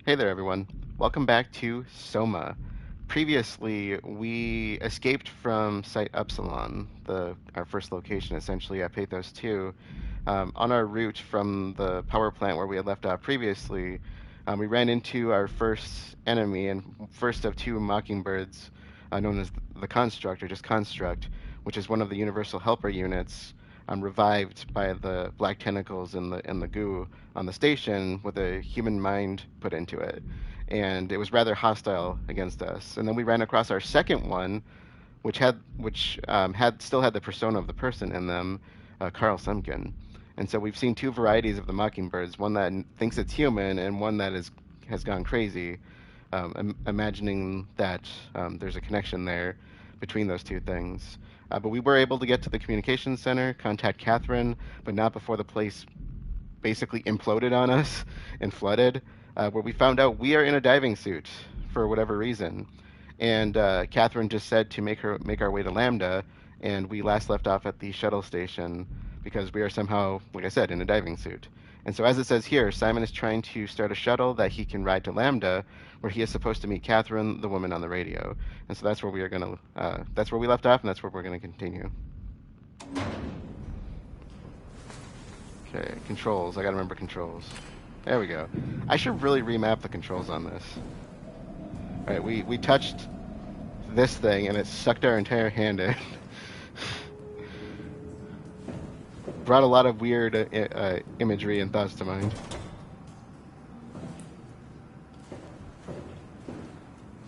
Hey there, everyone. Welcome back to SOMA. Previously, we escaped from Site Epsilon, our first location, essentially at PATHOS-II. On our route from the power plant where we had left off previously, we ran into our first enemy and first of two mockingbirds, known as the Construct, or just Construct, which is one of the Universal Helper units, revived by the black tentacles in the goo on the station with a human mind put into it. And it was rather hostile against us. And then we ran across our second one, which still had the persona of the person in them, Carl Semken. And so we've seen two varieties of the mockingbirds: one that thinks it's human, and one that has gone crazy, imagining that there's a connection there between those two things. But we were able to get to the communications center, contact Catherine, but not before the place basically imploded on us and flooded, where we found out we are in a diving suit for whatever reason. And Catherine just said to make our way to Lambda, and we last left off at the shuttle station because we are somehow, like I said, in a diving suit. And so, as it says here, Simon is trying to start a shuttle that he can ride to Lambda, where he is supposed to meet Catherine, the woman on the radio. And so that's where that's where we left off, and that's where we're gonna continue. Okay, controls. I gotta remember controls. There we go. I should really remap the controls on this. All right, we touched this thing and it sucked our entire hand in. Brought a lot of weird imagery and thoughts to mind.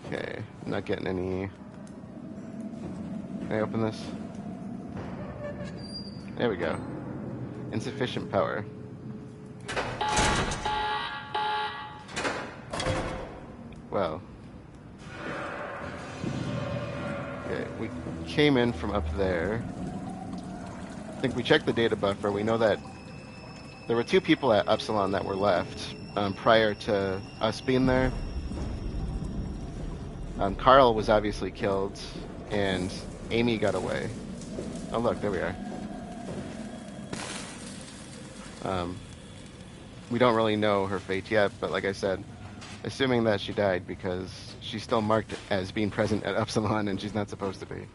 Okay, not getting any. Can I open this? There we go. Insufficient power. Well. Okay, we came in from up there. I think we checked the data buffer. We know that there were two people at Epsilon that were left prior to us being there. Carl was obviously killed, and Amy got away. Oh look, there we are. We don't really know her fate yet, but like I said, assuming that she died because she's still marked as being present at Epsilon and she's not supposed to be.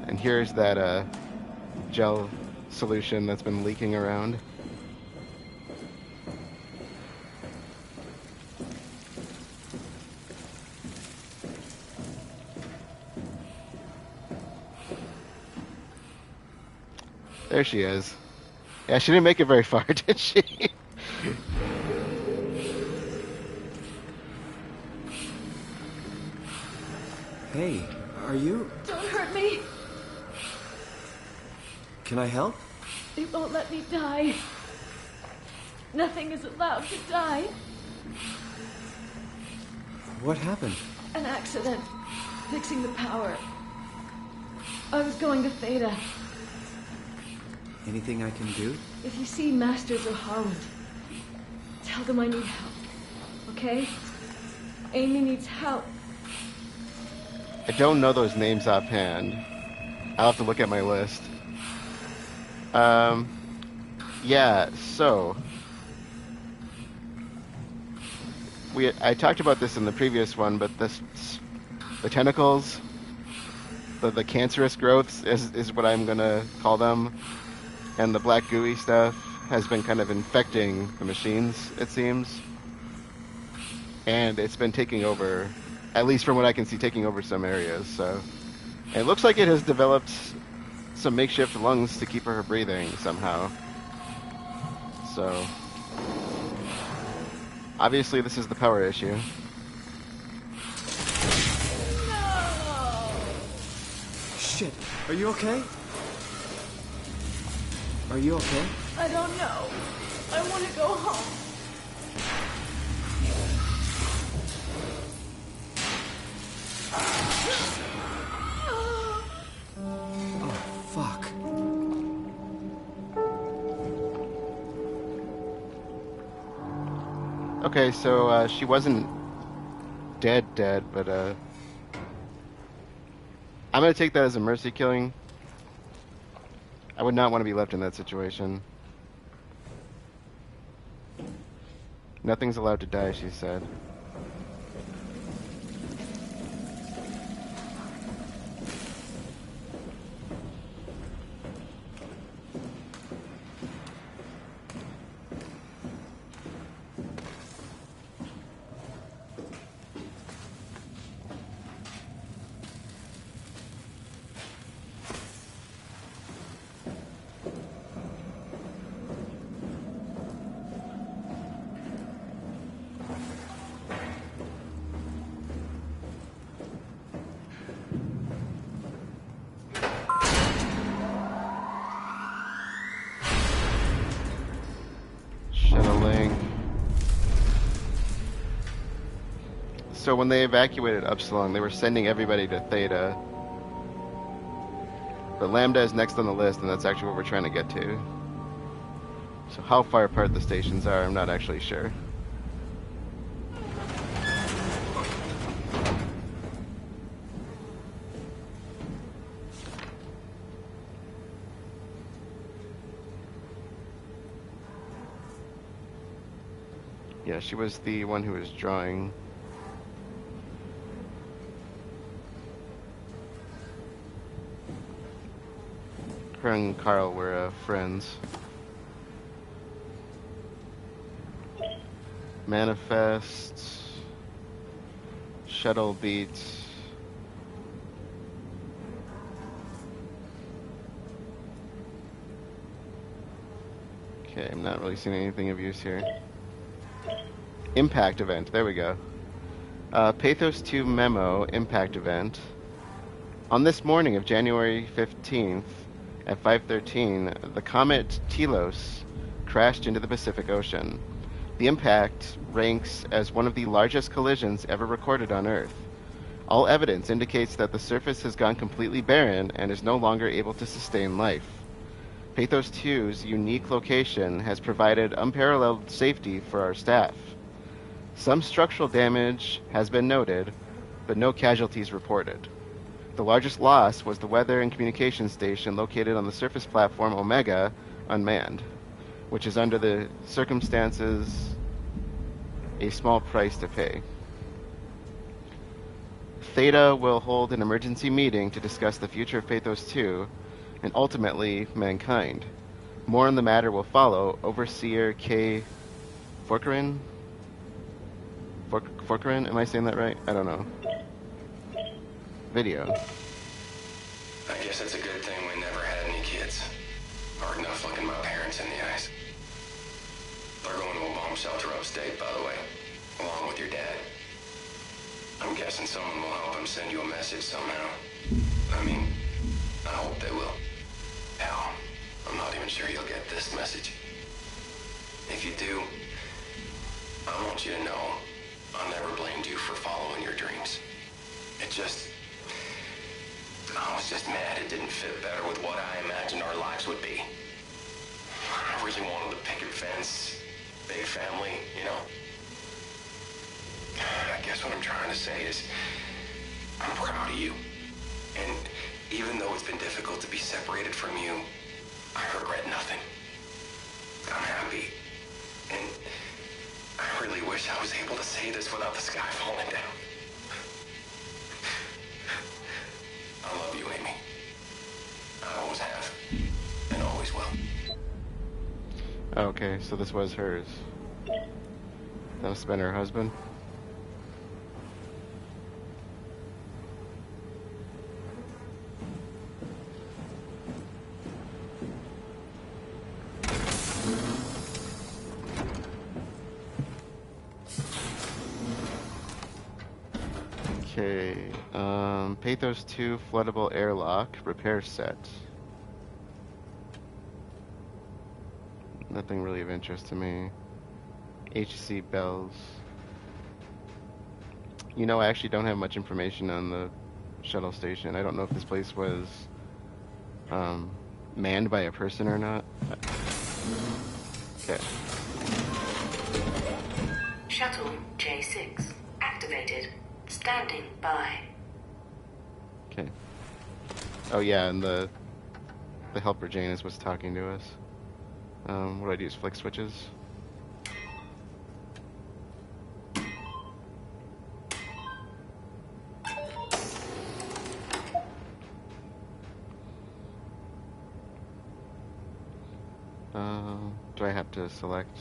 And here's that gel solution that's been leaking around. There she is. Yeah, she didn't make it very far, did she? Hey, are you... Don't hurt me! Can I help? It won't let me die. Nothing is allowed to die. What happened? An accident. Fixing the power. I was going to Theta. Anything I can do? If you see Masters or Harland, tell them I need help. Okay? Amy needs help. I don't know those names offhand. I'll have to look at my list. Yeah, so I talked about this in the previous one, but the tentacles, the cancerous growths is what I'm gonna call them, and the black gooey stuff has been kind of infecting the machines, it seems, and it's been taking over, at least from what I can see, taking over some areas. So it looks like it has developed some makeshift lungs to keep her breathing somehow. So obviously this is the power issue. No! Shit, are you okay? Are you okay? I don't know. I want to go home. Oh, fuck. Okay, so she wasn't dead, but I'm gonna take that as a mercy killing. I would not want to be left in that situation. Nothing's allowed to die, she said. Shuttling. So when they evacuated Upsilon, they were sending everybody to Theta. But Lambda is next on the list, and that's actually what we're trying to get to. So how far apart the stations are, I'm not actually sure. Yeah, she was the one who was drawing. Her and Carl were friends. Manifest. Shuttle beat. Okay, I'm not really seeing anything of use here. Impact event, there we go. PATHOS-II memo impact event. On this morning of January 15th at 5:13, the comet Telos crashed into the Pacific Ocean. The impact ranks as one of the largest collisions ever recorded on Earth. All evidence indicates that the surface has gone completely barren and is no longer able to sustain life. PATHOS-II's unique location has provided unparalleled safety for our staff. Some structural damage has been noted, but no casualties reported. The largest loss was the weather and communications station located on the surface platform Omega, unmanned, which is under the circumstances a small price to pay. Theta will hold an emergency meeting to discuss the future of PATHOS-II and ultimately mankind. More on the matter will follow. Overseer K. Forkerin? Forkerin? Am I saying that right? I don't know. Video. I guess it's a good thing we never had any kids. Hard enough looking my parents in the eyes. They're going to a bomb shelter upstate, by the way, along with your dad. I'm guessing someone will help him send you a message somehow. I mean, I hope they will. Hell, I'm not even sure you'll get this message. If you do, I want you to know I never blamed you for following your dreams. I was just mad it didn't fit better with what I imagined our lives would be. I really wanted the picket fence, big family, you know. I guess what I'm trying to say is, I'm proud of you. And even though it's been difficult to be separated from you, I regret nothing. I'm happy. And I really wish I was able to say this without the sky falling down. I love you, Amy. I always have. And always will. Okay, so this was hers. That must have been her husband. Okay, PATHOS-II floodable airlock repair set. Nothing really of interest to me. HC bells. You know, I actually don't have much information on the shuttle station. I don't know if this place was manned by a person or not. Okay. Shuttle J6 activated. Standing by. Okay. Oh yeah, and the helper Janus was talking to us. What do I do? Is flick switches? Do I have to select?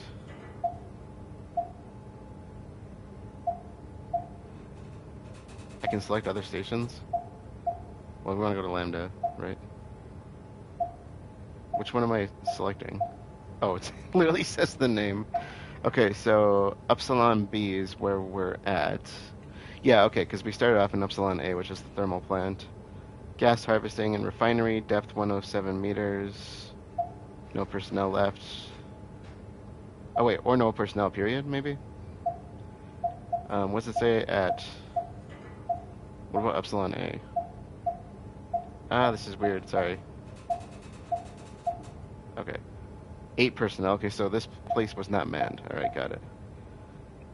I can select other stations? Well, we want to go to Lambda, right? Which one am I selecting? Oh, it literally says the name. Okay, so Upsilon B is where we're at. Yeah, okay, because we started off in Upsilon A, which is the thermal plant. Gas harvesting and refinery, depth 107 meters. No personnel left. Oh, wait, or no personnel, period, maybe? What's it say at... What about Upsilon A? Ah, this is weird, sorry. Okay. 8 personnel. Okay, so this place was not manned. Alright, got it.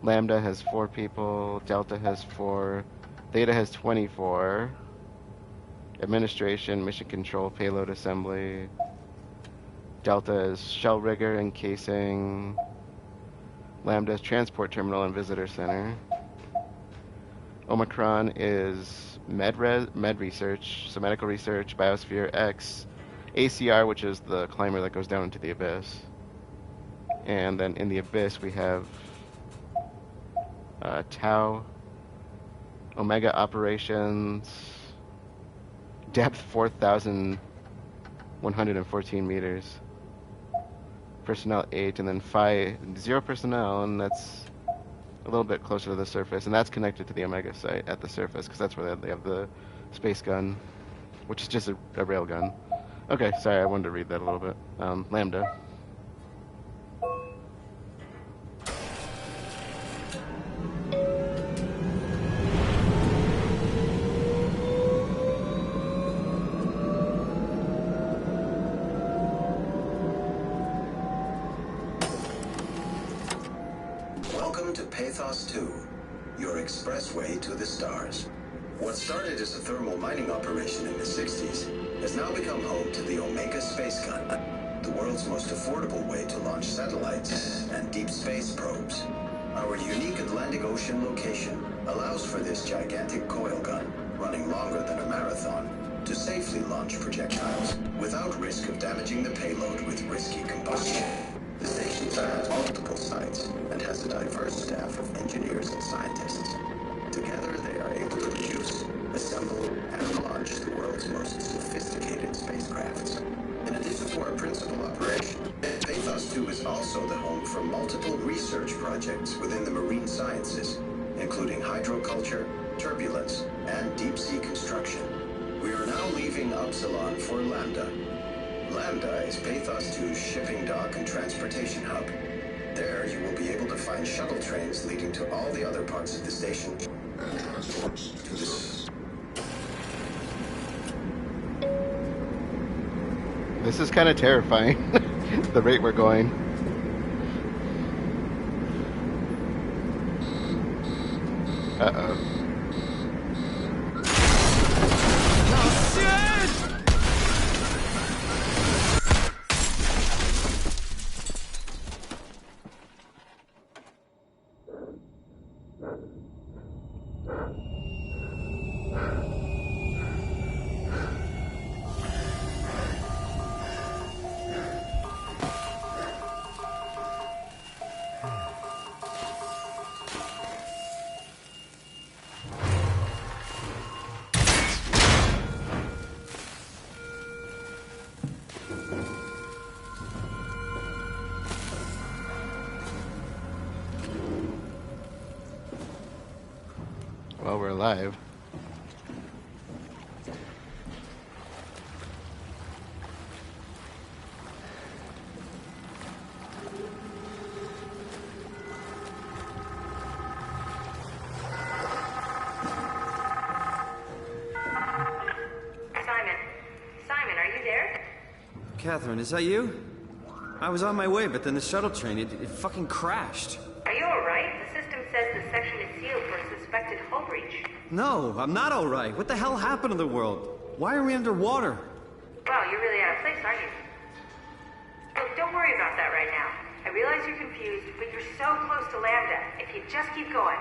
Lambda has 4 people. Delta has 4. Theta has 24. Administration, mission control, payload assembly. Delta is shell rigger and casing. Lambda is transport terminal and visitor center. Omicron is med research, so medical research, biosphere X. ACR, which is the climber that goes down into the abyss. And then in the abyss we have Tau, Omega operations, depth 4,114 meters, personnel 8, and then Phi 0 personnel, and that's a little bit closer to the surface, and that's connected to the Omega site at the surface, because that's where they have the space gun, which is just a rail gun. Okay, sorry, I wanted to read that a little bit. Lambda. Welcome to PATHOS-II, your expressway to the stars. What started as a thermal mining operation in the 60s has now become home to the Omega space gun, the world's most affordable way to launch satellites and deep space probes. Our unique Atlantic Ocean location allows for this gigantic coil gun, running longer than a marathon, to safely launch projectiles without risk of damaging the payload with risky combustion. The station has multiple sites and has a diverse staff of engineers and scientists. Together, they are able to produce, assemble, and launch the world's most sophisticated spacecrafts. In addition to our principal operation, PATHOS-II is also the home for multiple research projects within the marine sciences, including hydroculture, turbulence, and deep-sea construction. We are now leaving Upsilon for Lambda. Lambda is PATHOS-II's shipping dock and transportation hub. There, you will be able to find shuttle trains leading to all the other parts of the station. This is kind of terrifying, the rate we're going. Uh-oh. Well, we're alive. Simon, are you there? Catherine, is that you? I was on my way, but then the shuttle train, it fucking crashed. Are you alright? The system says the section is sealed for a suspected hull breach. No, I'm not alright. What the hell happened to the world? Why are we underwater? Wow, you're really out of place, aren't you? Look, don't worry about that right now. I realize you're confused, but you're so close to Lambda. If you just keep going.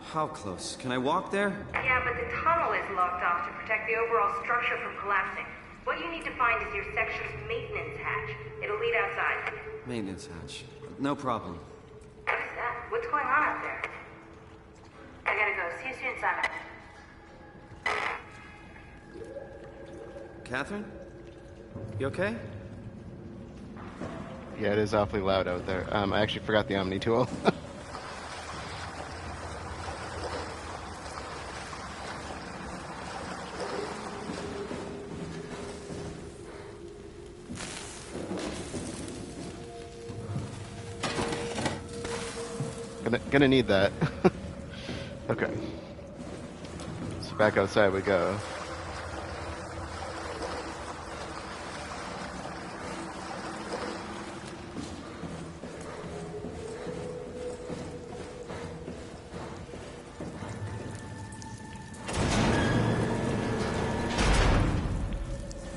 How close? Can I walk there? Yeah, but the tunnel is locked off to protect the overall structure from collapsing. What you need to find is your section's maintenance hatch. It'll lead outside. Maintenance hatch. No problem. What is that? What's going on out there? I gotta go. See you soon, Simon. Catherine? You okay? Yeah, it is awfully loud out there. I actually forgot the Omni tool. Gonna need that. Okay. So back outside we go.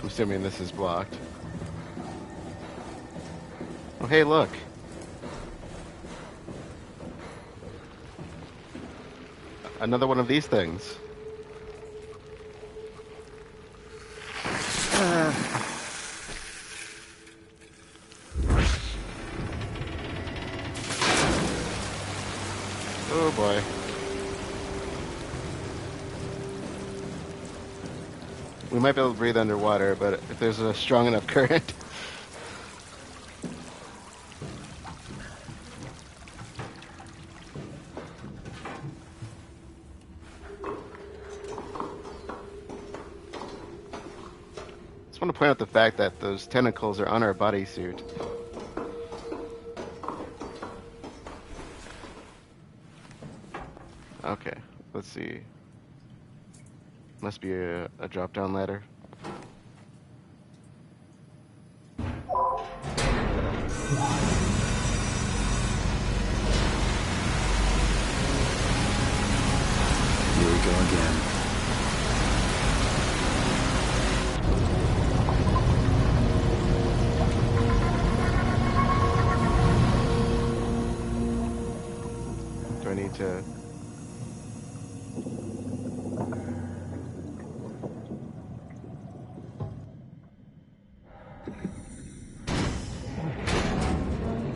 I'm assuming this is blocked. Oh, hey, look. Another one of these things. Oh boy. We might be able to breathe underwater, but if there's a strong enough current. I just want to point out the fact that those tentacles are on our bodysuit. Okay, let's see. Must be a drop-down ladder. Here we go again. Do I need to...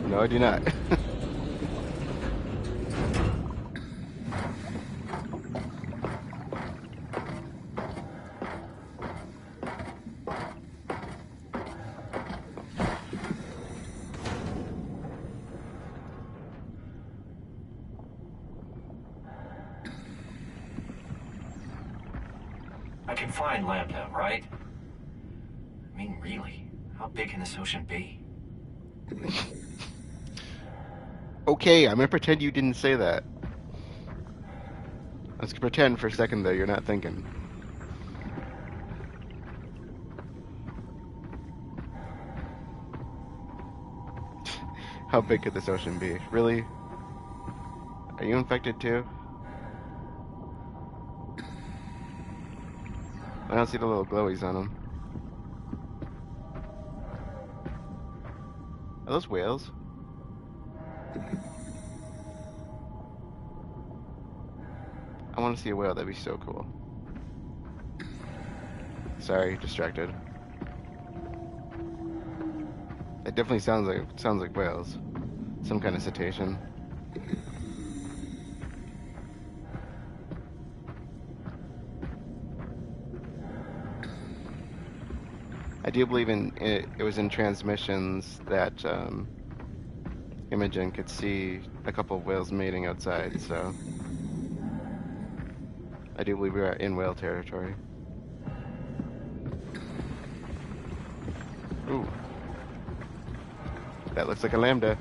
No, I do not. I can find Lambda, right? I mean, really, how big can this ocean be? Okay, I'm gonna pretend you didn't say that. Let's pretend for a second, though, you're not thinking. How big could this ocean be? Really? Are you infected too? I don't see the little glowies on them. Are those whales? I want to see a whale. That'd be so cool. Sorry, distracted. It definitely sounds like whales. Some kind of cetacean. I do believe it was in transmissions that Imogen could see a couple of whales mating outside, so I do believe we are in whale territory. Ooh. That looks like a lambda.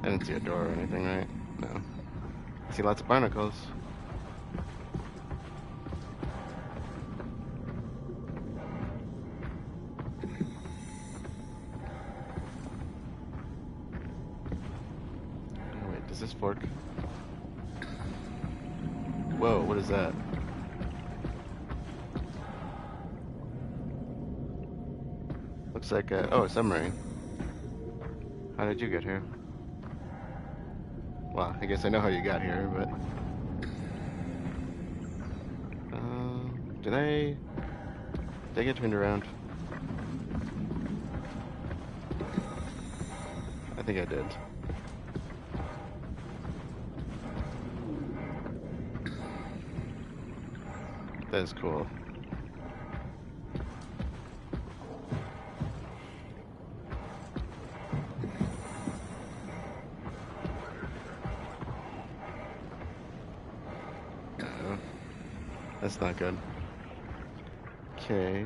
I didn't see a door or anything, right? No. I see lots of barnacles. Oh, wait, does this fork? Whoa, what is that? Looks like a... Oh, a submarine. How did you get here? Well, I guess I know how you got here, but... Did I get turned around? I think I did. That is cool. That's not good. Okay.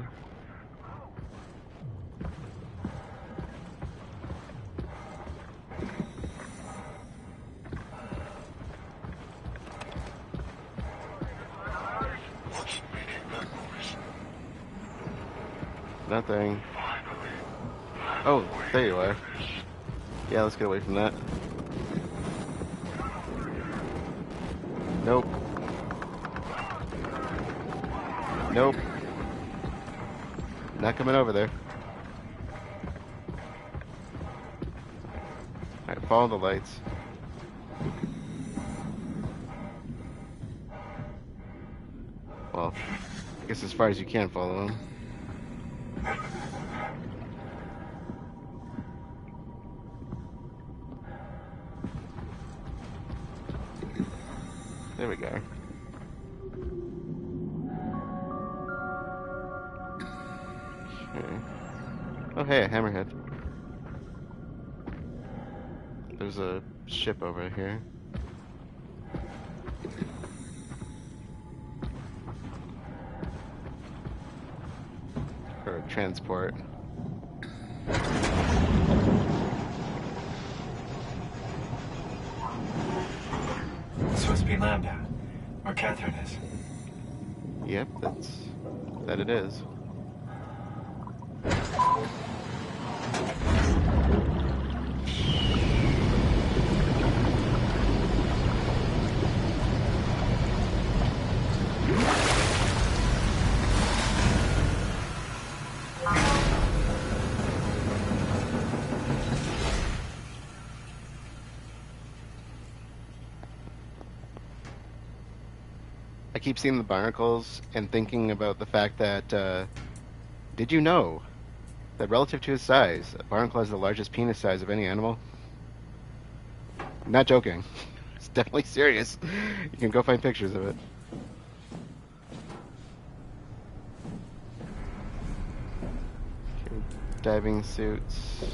Nothing. Oh, there you are. Yeah, let's get away from that. Nope. Nope. Not coming over there. Alright, follow the lights. Well, I guess as far as you can follow them. There we go. Okay. Oh, hey, a hammerhead. There's a ship over here. Or a transport. It's supposed to be Lambda, where Catherine is. Yep, that it is. I keep seeing the barnacles and thinking about the fact that, did you know that relative to his size, a barnacle has the largest penis size of any animal? I'm not joking. It's definitely serious. You can go find pictures of it. Okay, diving suits.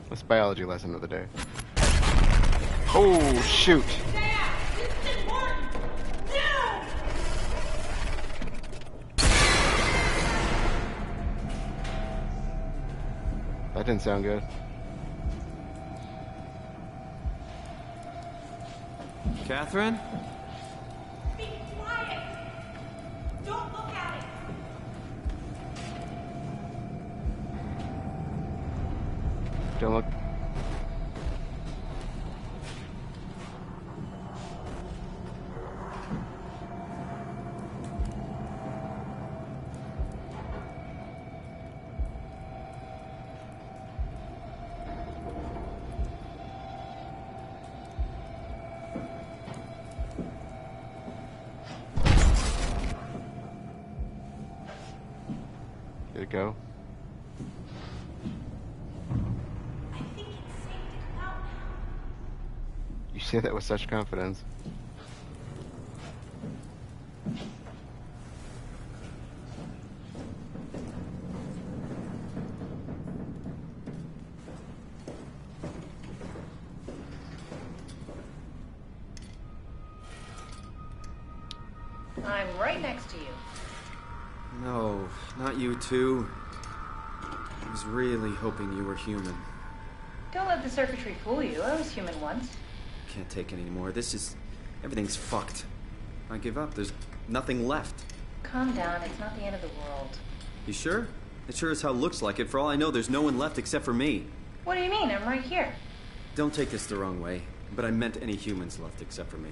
This biology lesson of the day. Oh, shoot! That didn't sound good. Catherine? Be quiet! Don't look at it! Don't look. Did it go? I think it's safe to go out now. You say that with such confidence. I'm right next to you. No, not you too. I was really hoping you were human. Don't let the circuitry fool you. I was human once. Can't take it anymore. Everything's fucked. I give up. There's nothing left. Calm down. It's not the end of the world. You sure? It sure as hell looks like it. For all I know, there's no one left except for me. What do you mean? I'm right here. Don't take this the wrong way, but I meant any humans left except for me.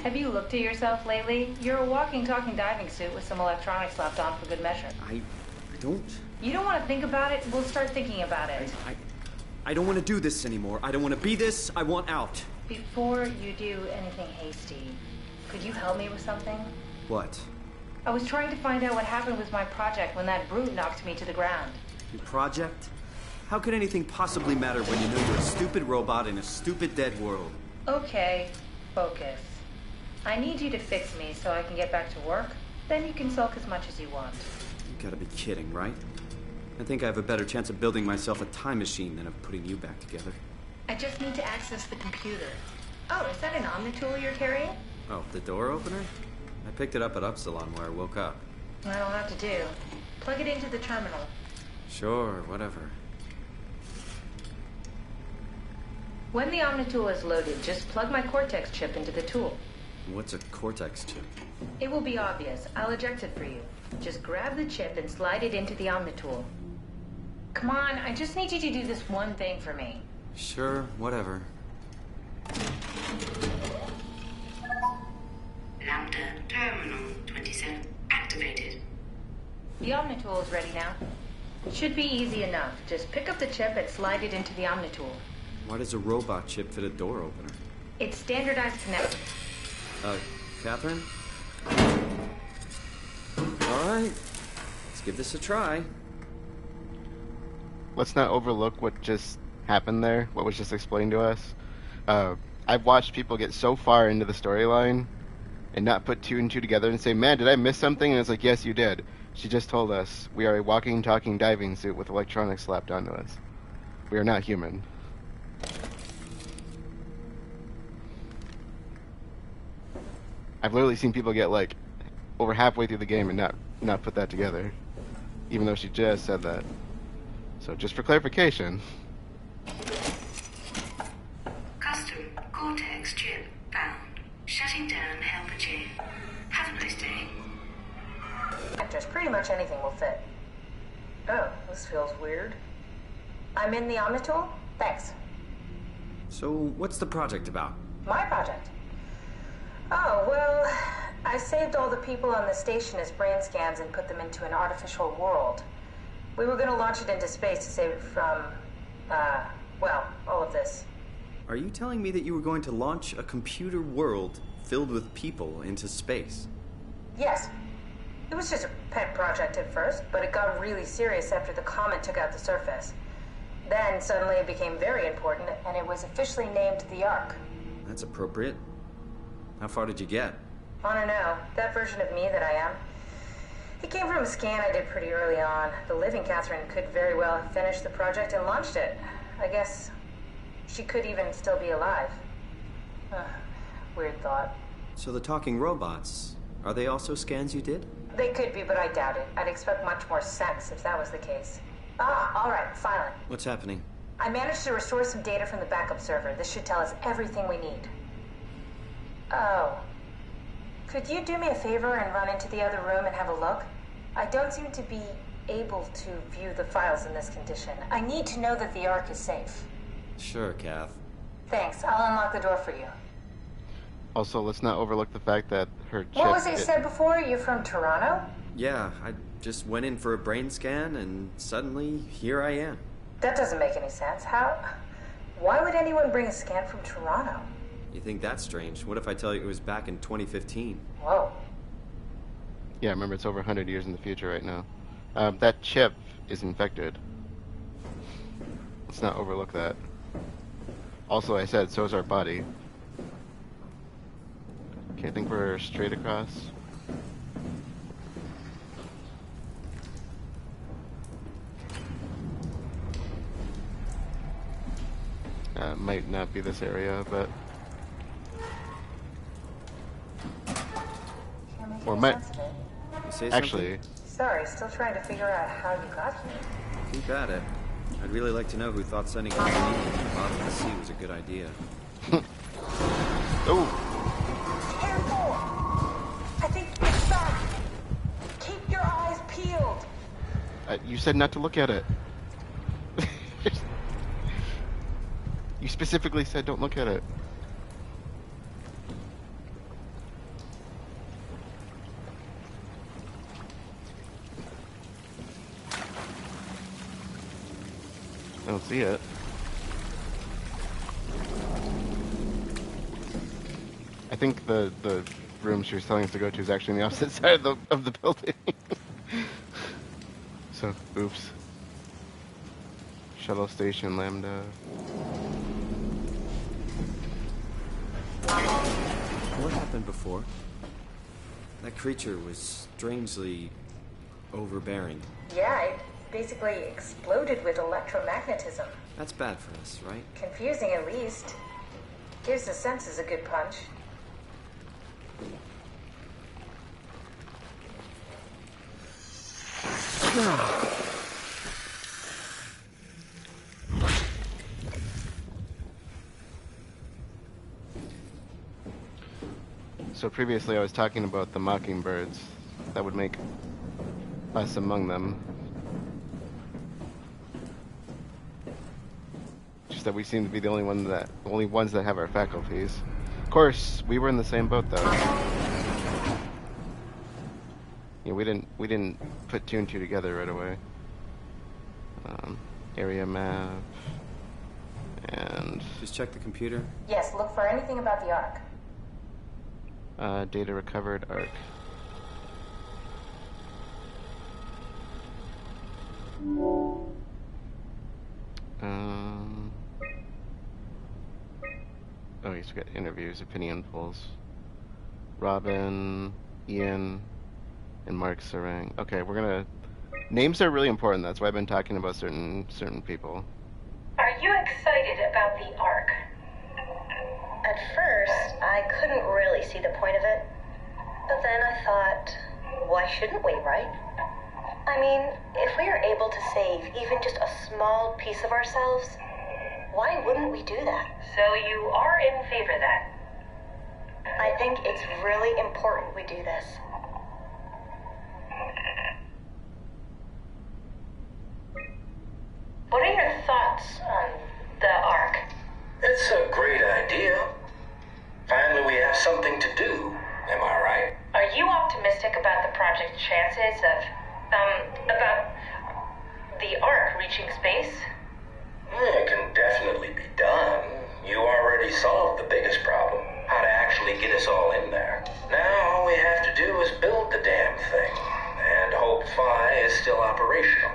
Have you looked at yourself lately? You're a walking, talking diving suit with some electronics slapped on for good measure. I don't... You don't want to think about it? We'll start thinking about it. I don't want to do this anymore. I don't want to be this. I want out. Before you do anything hasty, could you help me with something? What? I was trying to find out what happened with my project when that brute knocked me to the ground. Your project? How could anything possibly matter when you know you're a stupid robot in a stupid dead world? Okay, focus. I need you to fix me so I can get back to work. Then you can sulk as much as you want. You gotta be kidding, right? I think I have a better chance of building myself a time machine than of putting you back together. I just need to access the computer. Oh, is that an Omnitool you're carrying? Oh, the door opener? I picked it up at Upsilon where I woke up. That'll have to do. Plug it into the terminal. Sure, whatever. When the Omnitool is loaded, just plug my Cortex chip into the tool. What's a Cortex chip? It will be obvious. I'll eject it for you. Just grab the chip and slide it into the Omnitool. Come on, I just need you to do this one thing for me. Sure, whatever. Lambda Terminal 27 activated. The Omnitool is ready now. It should be easy enough. Just pick up the chip and slide it into the Omnitool. Why does a robot chip fit a door opener? It's standardized connection. Catherine? Alright, let's give this a try. Let's not overlook what just happened there, what was just explained to us. I've watched people get so far into the storyline and not put two and two together and say, man, did I miss something? And it's like, yes, you did. She just told us we are a walking, talking diving suit with electronics slapped onto us. We are not human. I've literally seen people get like over halfway through the game and not put that together, even though she just said that. So just for clarification. Custom Cortex chip found. Shutting down helper chain. Have a nice day. Just pretty much anything will fit. Oh, this feels weird. I'm in the Omnitool? Thanks. So, what's the project about? My project? Oh, well, I saved all the people on the station as brain scans and put them into an artificial world. We were going to launch it into space to save it from, well, all of this. Are you telling me that you were going to launch a computer world filled with people into space? Yes. It was just a pet project at first, but it got really serious after the comet took out the surface. Then suddenly it became very important, and it was officially named the Ark. That's appropriate. How far did you get? I don't know. That version of me that I am. It came from a scan I did pretty early on. The living Catherine could very well have finished the project and launched it. I guess she could even still be alive. Weird thought. So the talking robots, are they also scans you did? They could be, but I doubt it. I'd expect much more sense if that was the case. All right, finally. What's happening? I managed to restore some data from the backup server. This should tell us everything we need. Oh. Could you do me a favor and run into the other room and have a look? I don't seem to be able to view the files in this condition. I need to know that the Ark is safe. Sure, Kath. Thanks. I'll unlock the door for you. Also, let's not overlook the fact that her chip... What was it said before? You're from Toronto? Yeah, I just went in for a brain scan and suddenly here I am. That doesn't make any sense. Why would anyone bring a scan from Toronto? You think that's strange? What if I tell you it was back in 2015? Whoa. Yeah, remember, it's over 100 years in the future right now. That chip is infected. Let's not overlook that. Also, I said, so is our body. Okay, I think we're straight across. Might not be this area, but... Or might... You say Actually... Sorry, still trying to figure out how you got here. something? Keep at it. I'd really like to know who thought sending us to the bottom of the sea was a good idea. Oh! Careful! I think it's back! Keep your eyes peeled! You said not to look at it. You specifically said don't look at it. don't see it. I think the room she was telling us to go to is actually on the opposite side of the building. So, oops. Shuttle Station Lambda. What happened before? That creature was strangely overbearing. Yeah, it basically exploded with electromagnetism. That's bad for us, right? Confusing at least. Gives the senses a good punch. So previously I was talking about the mockingbirds. That would make us among them. Just that we seem to be the only ones that have our faculties. Of course, we were in the same boat though. Yeah, we didn't put two and two together right away. Area map and Just check the computer. Yes, look for anything about the Ark. data recovered arc. Oh, he's got interviews, opinion polls. Robin, Ian, and Mark Sarang. Okay, we're gonna. Names are really important. That's why I've been talking about certain people. Are you excited about the Ark? At first, I couldn't really see the point of it. But then I thought, why shouldn't we, right? I mean, if we are able to save even just a small piece of ourselves, why wouldn't we do that? So you are in favor then? I think it's really important we do this. What are your thoughts on the Ark? It's a great idea. Finally, we have something to do. Am I right? Are you optimistic about the project's chances of, about the Ark reaching space? It can definitely be done. You already solved the biggest problem. How to actually get us all in there. Now all we have to do is build the damn thing. And hope Phi is still operational.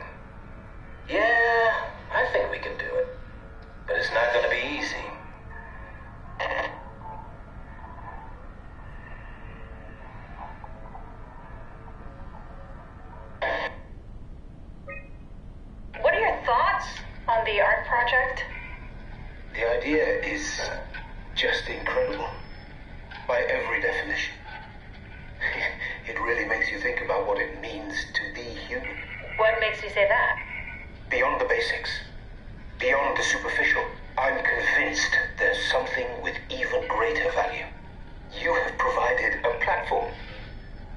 Yeah, I think we can do it. But it's not gonna be easy. What are your thoughts on the Ark project? The idea is just incredible. By every definition. It really makes you think about what it means to be human. What makes you say that? Beyond the basics. Beyond the superficial. I'm convinced there's something with even greater value. You have provided a platform,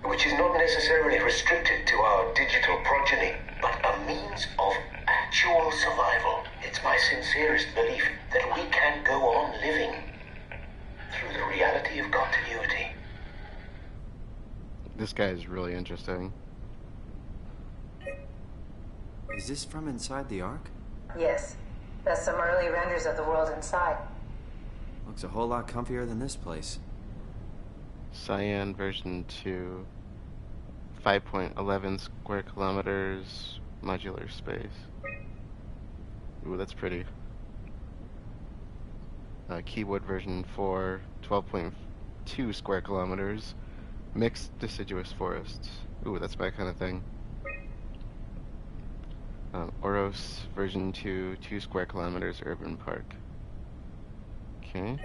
which is not necessarily restricted to our digital progeny, but a means of actual survival. It's my sincerest belief that we can go on living through the reality of continuity. This guy is really interesting. Is this from inside the Ark? Yes. That's some early renders of the world inside. Looks a whole lot comfier than this place. Cyan version 2. 5.11 square kilometers. Modular space. Ooh, that's pretty. Keywood version 4. 12.2 square kilometers. Mixed deciduous forests. Ooh, that's my kind of thing. Oros version 2, 2 square kilometers urban park. Okay.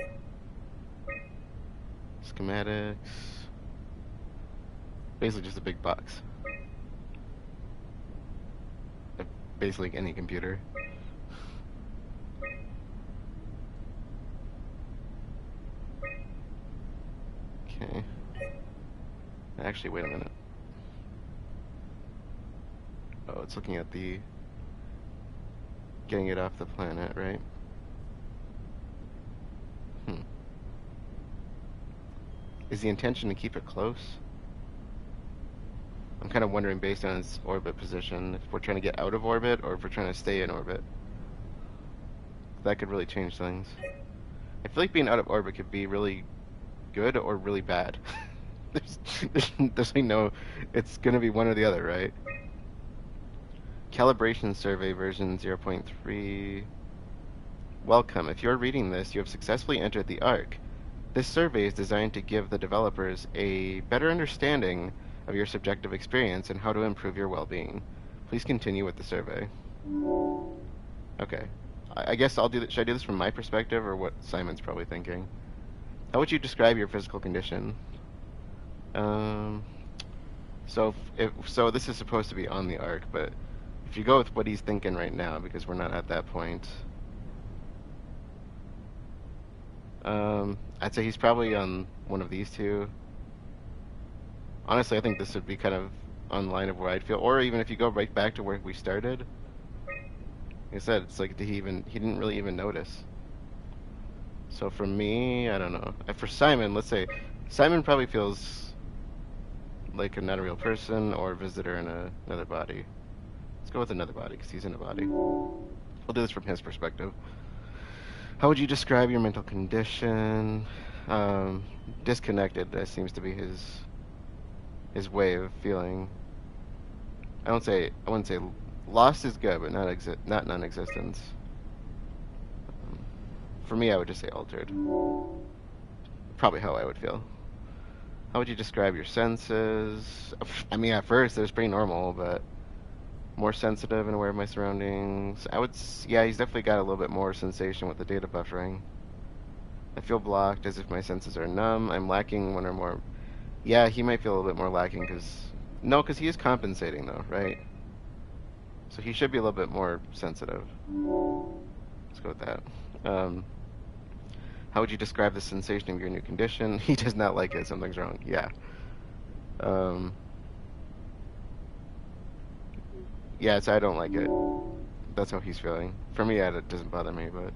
Schematics. Basically just a big box. Basically any computer. Okay. Actually, wait a minute. Oh, it's looking at the getting it off the planet, right? Is the intention to keep it close? I'm kind of wondering, based on its orbit position, if we're trying to get out of orbit or if we're trying to stay in orbit. that could really change things. I feel like being out of orbit could be really good or really bad. There's like no, it's gonna be one or the other, right? Calibration survey version 0.3. Welcome. If you're reading this, you have successfully entered the Ark. This survey is designed to give the developers a better understanding of your subjective experience and how to improve your well-being. Please continue with the survey. Okay. I guess I'll do this. Should I do this from my perspective or what Simon's probably thinking? How would you describe your physical condition? So this is supposed to be on the Ark, but if you go with what he's thinking right now, because we're not at that point, I'd say he's probably on one of these two. Honestly, I think this would be kind of on line of where I'd feel, or even if you go right back to where we started. Like I said, it's like he didn't really even notice. So for me, I don't know. For Simon, let's say Simon probably feels like not a real person or a visitor in another body. Let's go with another body because he's in a body. We'll do this from his perspective. How would you describe your mental condition? Disconnected. That seems to be his way of feeling. I wouldn't say lost is good, but not non-existence. For me, I would just say altered. Probably how I would feel. How would you describe your senses? I mean, at first it was pretty normal, but more sensitive and aware of my surroundings. Yeah, he's definitely got a little bit more sensation with the data buffering. I feel blocked, as if my senses are numb. I'm lacking one or more. Yeah, he might feel a little bit more lacking because he is compensating though, right? So he should be a little bit more sensitive. Let's go with that. How would you describe the sensation of your new condition? He does not like it. Something's wrong. Yeah. Yeah, so I don't like it. That's how he's feeling. For me, it doesn't bother me, but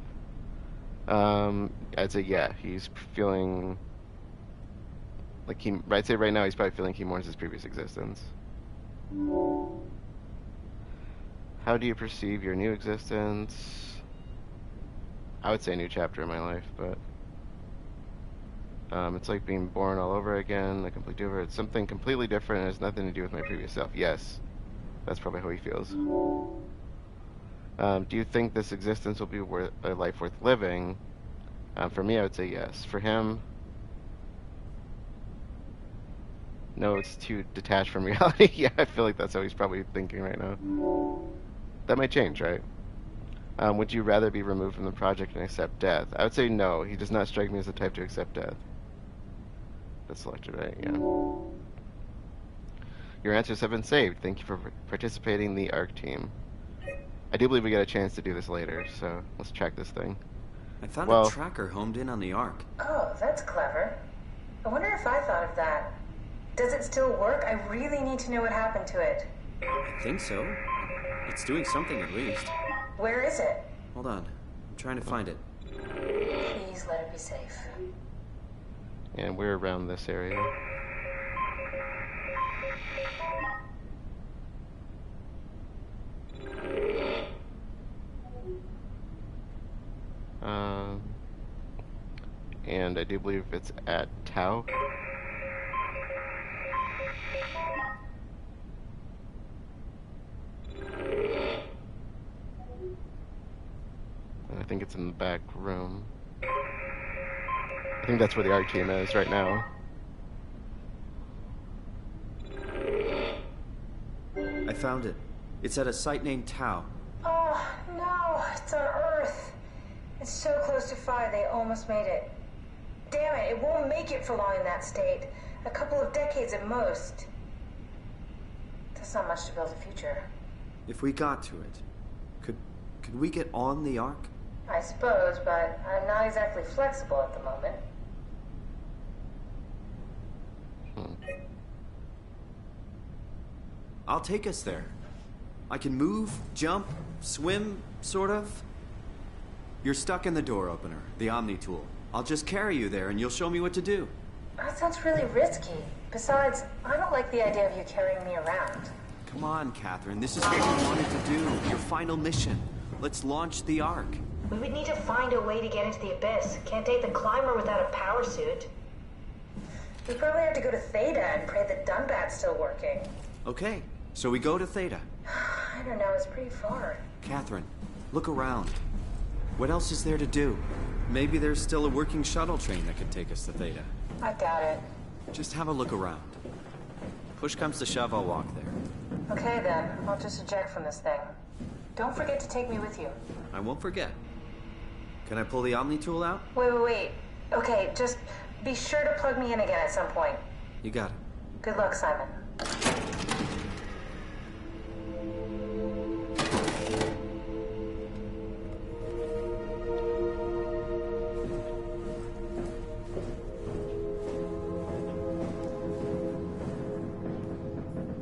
I'd say yeah, he's feeling like I'd say right now he's probably feeling he mourns his previous existence. How do you perceive your new existence? I would say a new chapter in my life, but it's like being born all over again, a complete do-over. It's something completely different and has nothing to do with my previous self. Yes, that's probably how he feels. Do you think this existence will be a life worth living? For me, I would say yes. For him, no, it's too detached from reality. Yeah, I feel like that's how he's probably thinking right now. That might change, right? Would you rather be removed from the project and accept death? I would say no. He does not strike me as the type to accept death. That's selected, right? Yeah. Your answers have been saved. Thank you for participating in the ARC team. I do believe we get a chance to do this later, so let's check this thing. I found a tracker homed in on the Ark. Oh, that's clever. I wonder if I thought of that. Does it still work? I really need to know what happened to it. I think so. It's doing something at least. Where is it? Hold on. I'm trying to find it. Please let it be safe. And we're around this area. And I do believe it's at Tau. I think it's in the back room. I think that's where the art team is right now. I found it. It's at a site named Tau. Oh, no. It's on Earth. It's so close to 5, they almost made it. Damn it, it won't make it for long in that state. A couple of decades at most. That's not much to build a future. If we got to it, could we get on the Ark? I suppose, but I'm not exactly flexible at the moment. I'll take us there. I can move, jump, swim, sort of. You're stuck in the door opener, the Omni tool. I'll just carry you there and you'll show me what to do. That sounds really risky. Besides, I don't like the idea of you carrying me around. Come on, Catherine. This is what you wanted to do. Your final mission. Let's launch the Ark. We would need to find a way to get into the Abyss. Can't take the climber without a power suit. We probably have to go to Theta and pray that Dunbat's still working. Okay, so we go to Theta. I don't know, it's pretty far. Catherine, look around. What else is there to do? Maybe there's still a working shuttle train that could take us to Theta. I doubt it. Just have a look around. Push comes to shove, I'll walk there. Okay then, I'll just eject from this thing. Don't forget to take me with you. I won't forget. Can I pull the Omni tool out? Wait. Okay, just be sure to plug me in again at some point. You got it. Good luck, Simon.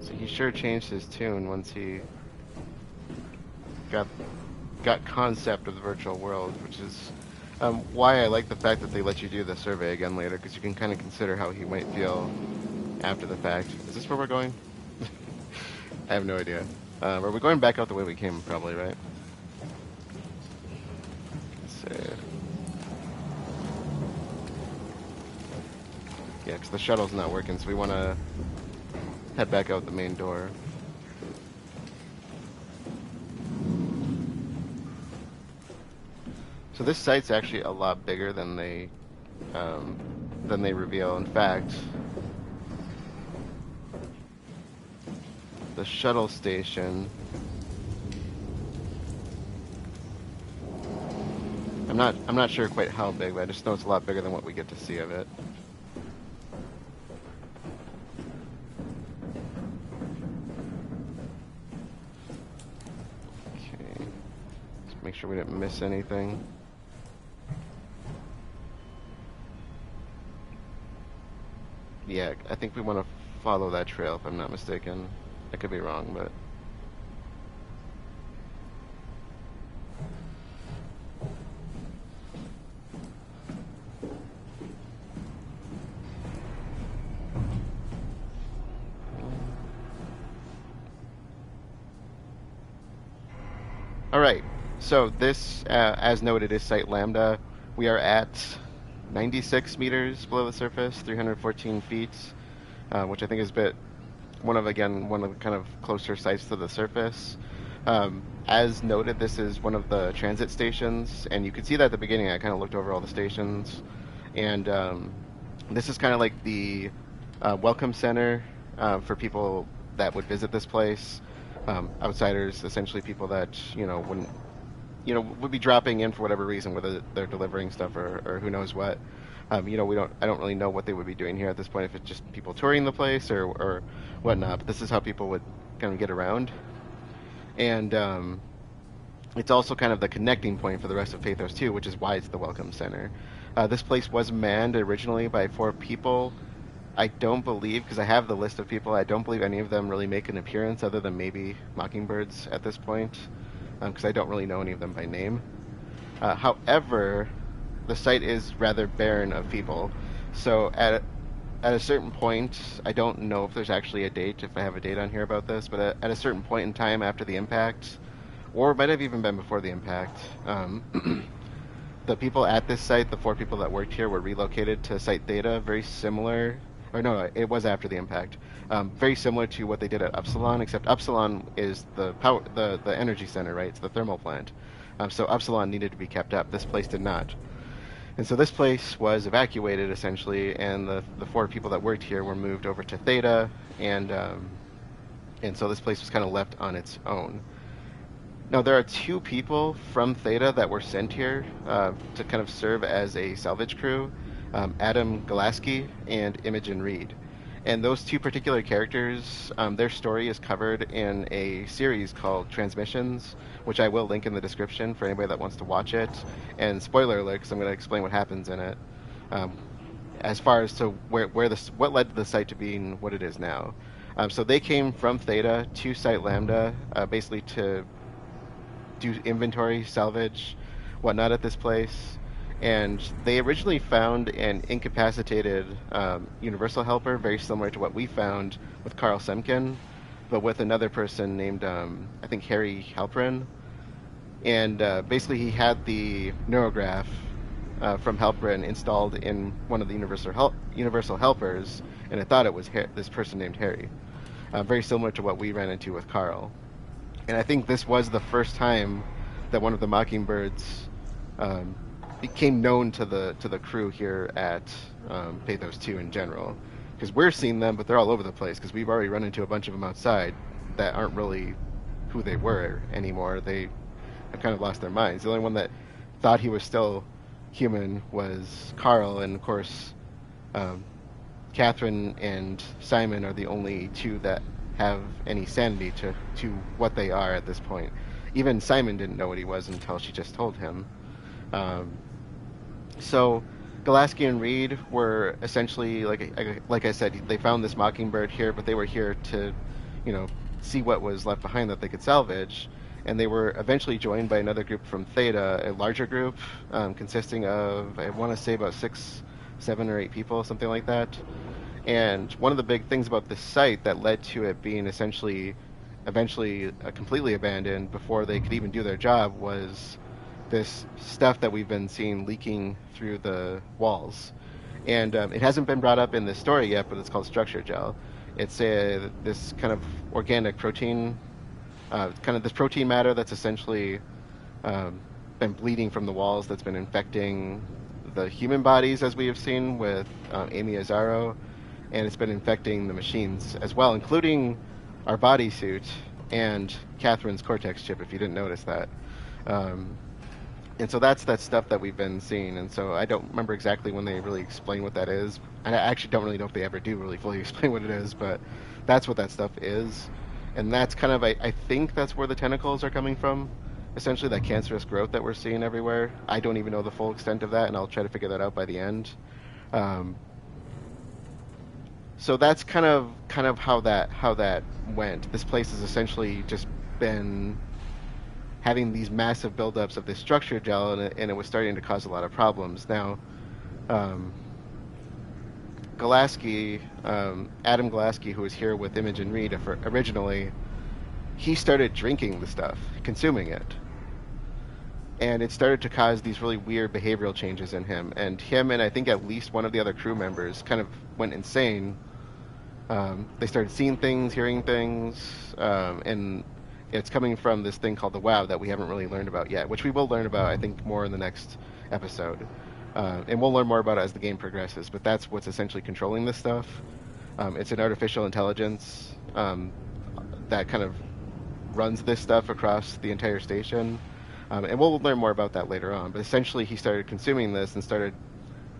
So he sure changed his tune once he got concept of the virtual world, which is why I like the fact that they let you do the survey again later, because you can kind of consider how he might feel after the fact. Is this where we're going? I have no idea. Are we going back out the way we came? Probably, right? Let's see. Yeah, because the shuttle's not working, so we want to head back out the main door. So this site's actually a lot bigger than they reveal. In fact, the shuttle station. I'm not sure quite how big, but I just know it's a lot bigger than what we get to see of it. Okay. Let's make sure we didn't miss anything. Yeah, I think we want to follow that trail if I'm not mistaken. I could be wrong, but... Alright, so this, as noted, is Site Lambda. We are at 96 meters below the surface, 314 feet, which I think is one of the kind of closer sites to the surface. As noted, this is one of the transit stations, and you could see that at the beginning. I kind of looked over all the stations, and this is kind of like the welcome center for people that would visit this place. Outsiders, essentially people that wouldn't, would be dropping in for whatever reason, whether they're delivering stuff or who knows what. I don't really know what they would be doing here at this point, if it's just people touring the place or whatnot, but this is how people would kind of get around. And it's also kind of the connecting point for the rest of PATHOS-II, which is why it's the Welcome Center. This place was manned originally by 4 people. I don't believe, because I have the list of people, I don't believe any of them really make an appearance other than maybe Mockingbirds at this point, because I don't really know any of them by name. However, the site is rather barren of people, so at a certain point, I don't know if there's actually a date, if I have a date on here about this, but at a certain point in time after the impact, or it might have even been before the impact, the people at this site, the 4 people that worked here, were relocated to Site Theta, very similar, or no, it was after the impact, very similar to what they did at Upsilon, except Upsilon is the energy center, right? It's the thermal plant. So Upsilon needed to be kept up. This place did not. And so this place was evacuated, essentially, and the 4 people that worked here were moved over to Theta, and so this place was kind of left on its own. Now, there are 2 people from Theta that were sent here to kind of serve as a salvage crew, Adam Galaski and Imogen Reed. And those 2 particular characters, their story is covered in a series called Transmissions, which I will link in the description for anybody that wants to watch it. And spoiler alert, because I'm going to explain what happens in it, as far as to what led to the site to being what it is now. So they came from Theta to Site Lambda, basically to do inventory, salvage, whatnot at this place. And they originally found an incapacitated Universal Helper, very similar to what we found with Carl Semken, but with another person named, I think, Harry Halprin. and basically he had the neurograph from Helperin installed in one of the universal helpers, and it thought it was this person named Harry, very similar to what we ran into with Carl. And I think this was the first time that one of the Mockingbirds um, became known to the crew here at PATHOS-II in general, because we're seeing them, but they're all over the place because we've already run into a bunch of them outside that aren't really who they were anymore. They have kind of lost their minds. The only one that thought he was still human was Carl, and of course, um, Catherine and Simon are the only two that have any sanity to what they are at this point. Even Simon didn't know what he was until she just told him. Um, so Gulaski and Reed were essentially, like I said, they found this Mockingbird here, but they were here to, see what was left behind that they could salvage. And they were eventually joined by another group from Theta, a larger group consisting of, I want to say, about 6, 7, or 8 people, something like that. And one of the big things about this site that led to it being eventually completely abandoned before they could even do their job was this stuff that we've been seeing leaking through the walls. And it hasn't been brought up in this story yet, but it's called structure gel. It's this kind of organic protein, kind of this protein matter that's essentially been bleeding from the walls, that's been infecting the human bodies, as we have seen with Amy Azaro, and it's been infecting the machines as well, including our bodysuit and Catherine's Cortex chip, if you didn't notice that. And so that's that stuff that we've been seeing. And so I don't remember exactly when they really explain what that is. And I actually don't really know if they ever do really fully explain what it is, but that's what that stuff is. And that's kind of, I think that's where the tentacles are coming from. Essentially that cancerous growth that we're seeing everywhere. I don't even know the full extent of that, and I'll try to figure that out by the end. So that's kind of how that went. This place has essentially just been having these massive buildups of this structure gel, and it was starting to cause a lot of problems. Now, Gulaski, Adam Gulaski, who was here with Imogen Reed originally, he started drinking the stuff, consuming it. And it started to cause these really weird behavioral changes in him. And I think at least one of the other crew members kind of went insane. They started seeing things, hearing things, and it's coming from this thing called the WoW that we haven't really learned about yet, which we will learn about, I think, more in the next episode. And we'll learn more about it as the game progresses, but that's what's essentially controlling this stuff. It's an artificial intelligence that kind of runs this stuff across the entire station. And we'll learn more about that later on. But essentially, he started consuming this and started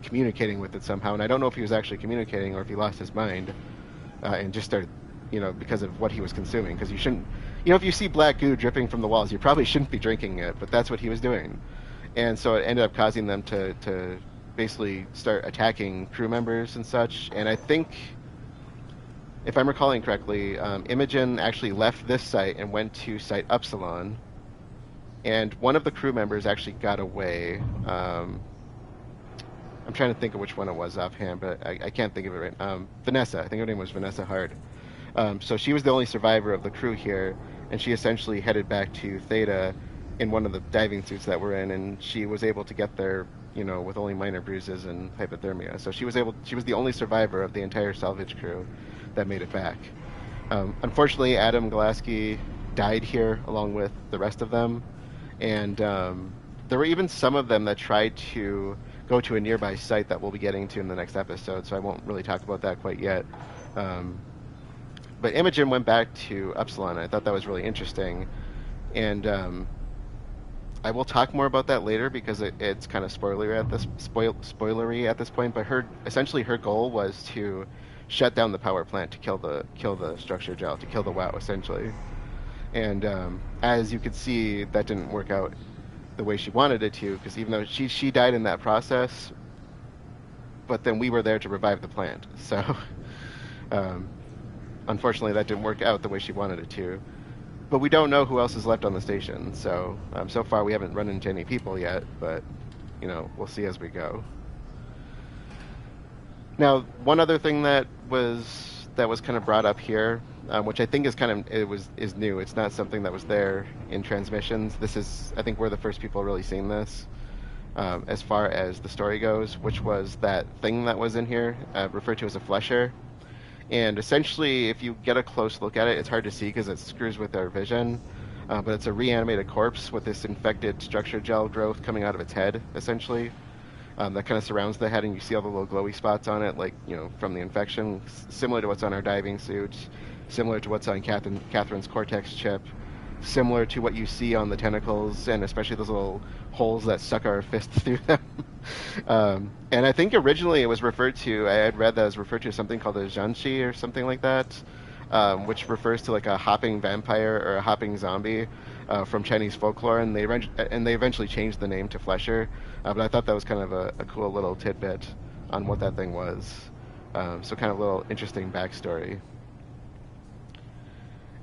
communicating with it somehow. And I don't know if he was actually communicating or if he lost his mind and just started, because of what he was consuming. Because you shouldn't, if you see black goo dripping from the walls, you probably shouldn't be drinking it. But that's what he was doing. And so it ended up causing them to basically start attacking crew members and such. And I think, if I'm recalling correctly, Imogen actually left this site and went to Site Upsilon. And one of the crew members actually got away. I'm trying to think of which one it was offhand, but I can't think of it right. Vanessa, I think her name was Vanessa Hard. So she was the only survivor of the crew here, and she essentially headed back to Theta in one of the diving suits that we're in, and she was able to get there, with only minor bruises and hypothermia. So she was the only survivor of the entire salvage crew that made it back. Unfortunately, Adam Gulaski died here along with the rest of them. And there were even some of them that tried to go to a nearby site that we'll be getting to in the next episode, so I won't really talk about that quite yet. But Imogen went back to Upsilon, and I thought that was really interesting. And I will talk more about that later because it's kind of spoilery at this point. But essentially her goal was to shut down the power plant to kill the structure gel, to kill the WoW, essentially. And as you could see, that didn't work out the way she wanted it to, because even though she died in that process, but then we were there to revive the plant. So unfortunately, that didn't work out the way she wanted it to. But we don't know who else is left on the station. So so far, we haven't run into any people yet, but we'll see as we go. Now, one other thing that was that was kind of brought up here, which I think is is new. It's not something that was there in transmissions. This is, I think, we're the first people really seeing this, as far as the story goes, which was that thing that was in here, referred to as a flesher. And essentially, if you get a close look at it, it's hard to see because it screws with our vision. But it's a reanimated corpse with this infected structure gel growth coming out of its head, essentially. That kind of surrounds the head, and you see all the little glowy spots on it, like, from the infection, similar to what's on our diving suit, similar to what's on Catherine's Cortex chip, similar to what you see on the tentacles, and especially those little holes that suck our fists through them. And I think originally it was referred to, I had read that it was referred to as something called a Janshi or something like that, which refers to like a hopping vampire or a hopping zombie from Chinese folklore, and they eventually changed the name to Flesher. But I thought that was kind of a cool little tidbit on what that thing was. So kind of a little interesting backstory.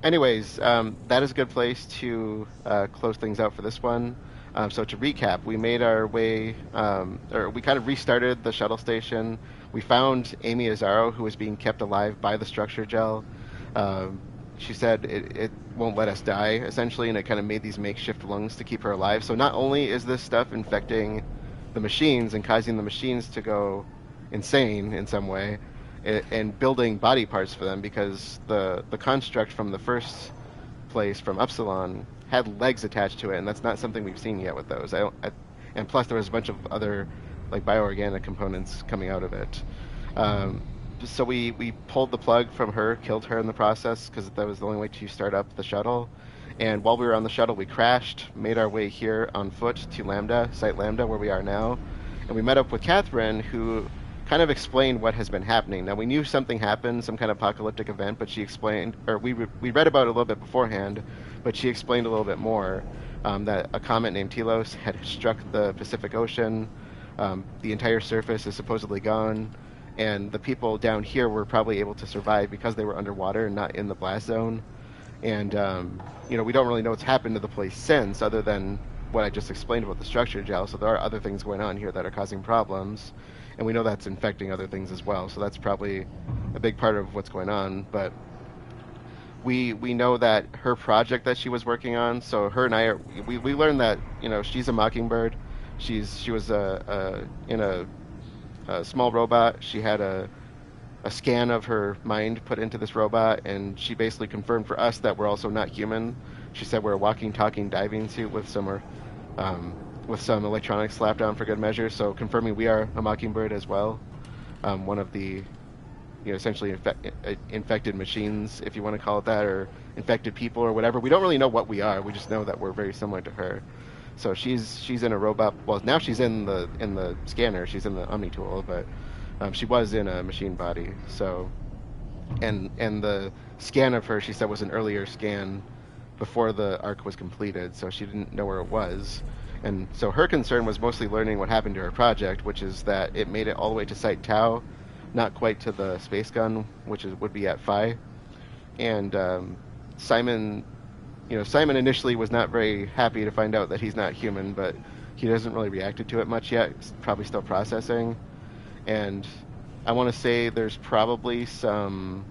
Anyways, that is a good place to close things out for this one. So to recap, we made our way, or we kind of restarted the shuttle station. We found Amy Azaro, who was being kept alive by the structure gel. She said it won't let us die, essentially, and it kind of made these makeshift lungs to keep her alive. So not only is this stuff infecting the machines and causing the machines to go insane in some way, and building body parts for them, because the construct from the first place, from Upsilon, had legs attached to it, and that's not something we've seen yet with those. And plus there was a bunch of other like bioorganic components coming out of it. So we pulled the plug from her, killed her in the process, because that was the only way to start up the shuttle. And while we were on the shuttle, we crashed, made our way here on foot to Lambda, Site Lambda, where we are now. And we met up with Catherine, who kind of explained what has been happening. Now, we knew something happened, some kind of apocalyptic event, but she explained, or we read about it a little bit beforehand, but she explained a little bit more, that a comet named Telos had struck the Pacific Ocean. The entire surface is supposedly gone, and the people down here were probably able to survive because they were underwater and not in the blast zone. And we don't really know what's happened to the place since, other than what I just explained about the structure gel. So there are other things going on here that are causing problems, and we know that's infecting other things as well. So that's probably a big part of what's going on. But we know that her project that she was working on, so her and I we learned that she's a mockingbird. She was in a small robot. She had a scan of her mind put into this robot, and she basically confirmed for us that we're also not human. She said we're a walking, talking diving suit with some electronics slapped on for good measure. So confirming we are a mockingbird as well, one of the essentially infected machines, if you want to call it that, or infected people or whatever. We don't really know what we are. We just know that we're very similar to her. So she's in a robot. Well, now she's in the scanner. She's in the Omni tool, but she was in a machine body. So, and the scan of her, she said, was an earlier scan before the arc was completed. So she didn't know where it was, and so her concern was mostly learning what happened to her project, which is that it made it all the way to Site Tau, not quite to the space gun, which would be at Phi. And Simon initially was not very happy to find out that he's not human, but he hasn't really reacted to it much yet. He's probably still processing. And I want to say there's probably some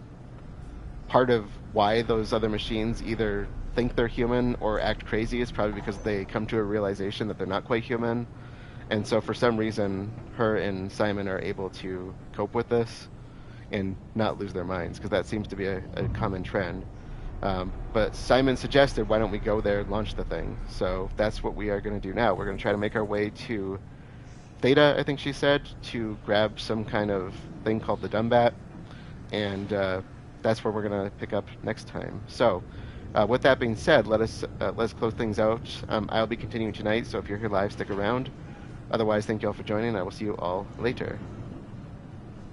part of why those other machines either think they're human or act crazy is probably because they come to a realization that they're not quite human. And so for some reason, her and Simon are able to cope with this and not lose their minds, because that seems to be a common trend. But Simon suggested, why don't we go there and launch the thing? So that's what we are going to do now. We're going to try to make our way to Theta, I think she said, to grab some kind of thing called the Dumbat, and that's where we're going to pick up next time. So with that being said, let's close things out. I'll be continuing tonight, so if you're here live, stick around. Otherwise, thank you all for joining. I will see you all later.